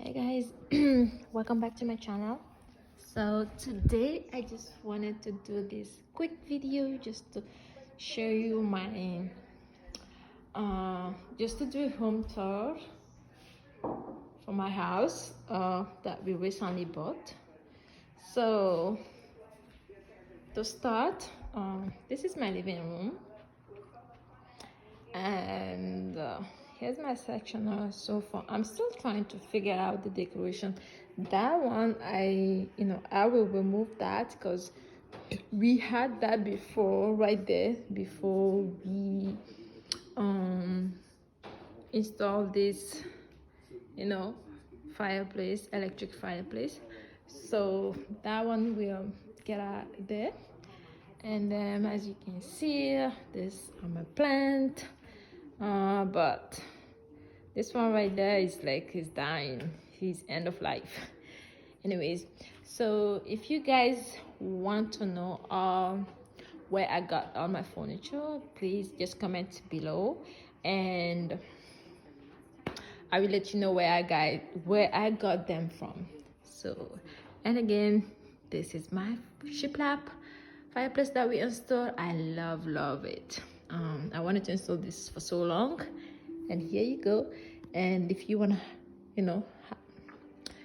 Hey guys, welcome back to my channel. So today I just wanted to do this quick video just to show you my just to do a home tour for my house that we recently bought. So to start, this is my living room, and here's my sectional. So far I'm still trying to figure out the decoration. That one I will remove that because we had that before, right there, before we um install this fireplace, electric fireplace. So that one will get out there. And then as you can see, this my plant, but this one right there is like he's dying, he's end of life. Anyways, so if you guys want to know where I got all my furniture, please just comment below and I will let you know where I got them from. So, and again, this is my shiplap fireplace that we installed. I love it. I wanted to install this for so long, and here you go. And if you wanna, you know,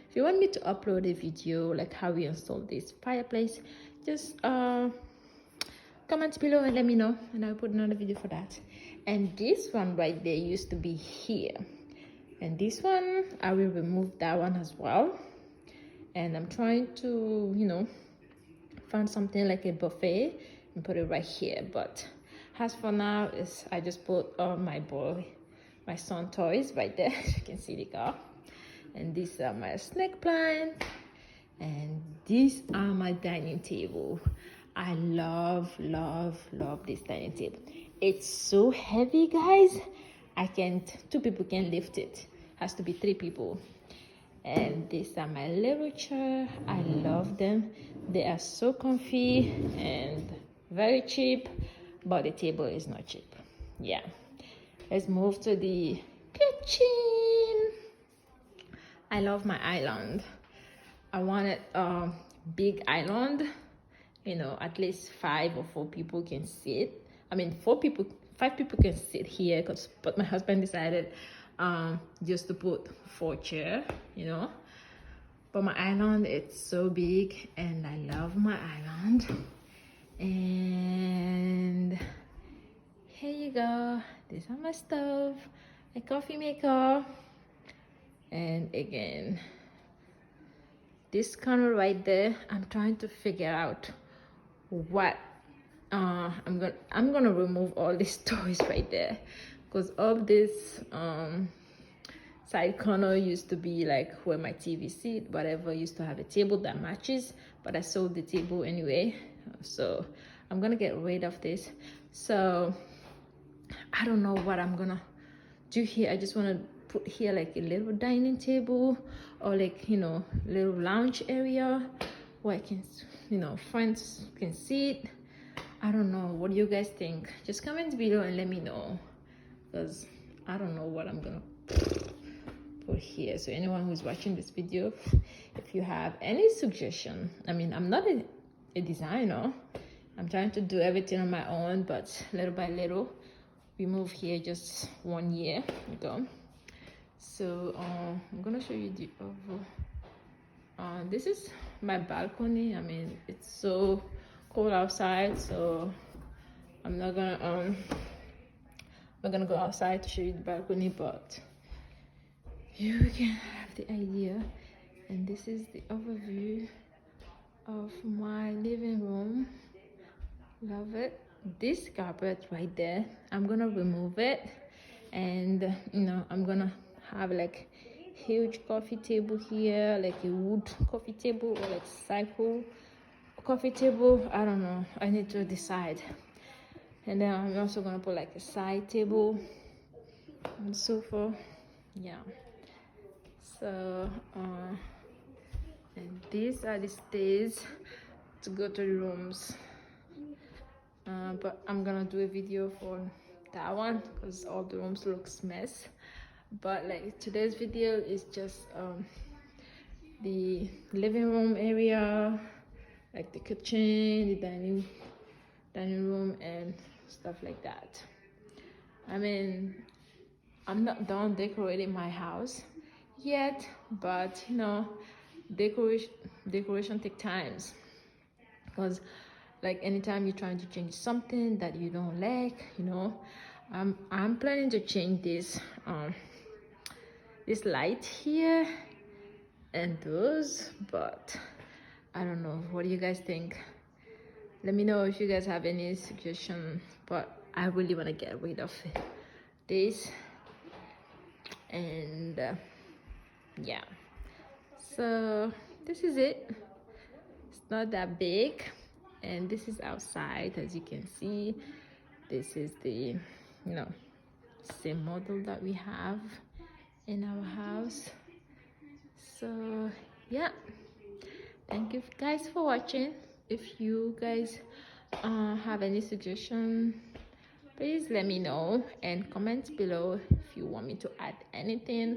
if you want me to upload a video like how we installed this fireplace, just comment below and let me know, and I'll put another video for that. And this one right there used to be here, and this one I will remove that one as well. And I'm trying to find something like a buffet and put it right here. But as for now, is I just put all my son toys right there. You can see the car, and these are my snake plant, and these are my dining table. I love this dining table. It's so heavy, guys. I can't, two people can lift it. Has to be 3 people. And these are my little chair. I love them. They are so comfy and very cheap, but the table is not cheap. Yeah, let's move to the kitchen. I love my island. I wanted a big island, at least 5 or 4 people can sit. I mean, 5 people can sit here, but my husband decided just to put 4 chairs, But my island, it's so big, and I love my island. And here you go. This is my stove, my coffee maker, and again, this corner right there. I'm trying to figure out what I'm gonna remove all these toys right there, because all this side corner used to be like where my TV sit, whatever. Used to have a table that matches, but I sold the table anyway, so I'm gonna get rid of this. So I don't know what I'm gonna do here. I just want to put here like a little dining table, or like little lounge area where I can friends can sit. I don't know, what do you guys think? Just comment below and let me know, because I don't know what I'm gonna put here. So anyone who's watching this video, if you have any suggestion, I mean, I'm not a designer. I'm trying to do everything on my own, but little by little. We moved here just 1 year ago. So I'm gonna show you the oval. This is my balcony. I mean, it's so cold outside, so I'm not gonna go outside to show you the balcony, but you can have the idea. And this is the overview of my living room. Love it. This carpet right there, I'm gonna remove it, and I'm gonna have like huge coffee table here, like a wood coffee table, or like cycle coffee table. I don't know, I need to decide. And then I'm also gonna put like a side table and sofa. Yeah. So and these are the stairs to go to the rooms. But I'm gonna do a video for that one because all the rooms looks mess. but like today's video is just the living room area, like the kitchen, the dining room and stuff like that. I mean, I'm not done decorating my house yet, but you know, decoration take times, because like anytime you're trying to change something that you don't like, you know, I'm planning to change this light here and those, but I don't know, what do you guys think? Let me know if you guys have any suggestion, but I really want to get rid of this. And yeah, so this is it. It's not that big, and this is outside. As you can see, this is the, you know, same model that we have in our house. So yeah, thank you guys for watching. If you guys have any suggestion, please let me know and comment below. If you want me to add anything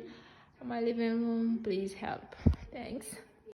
on my living room, please help. Thanks.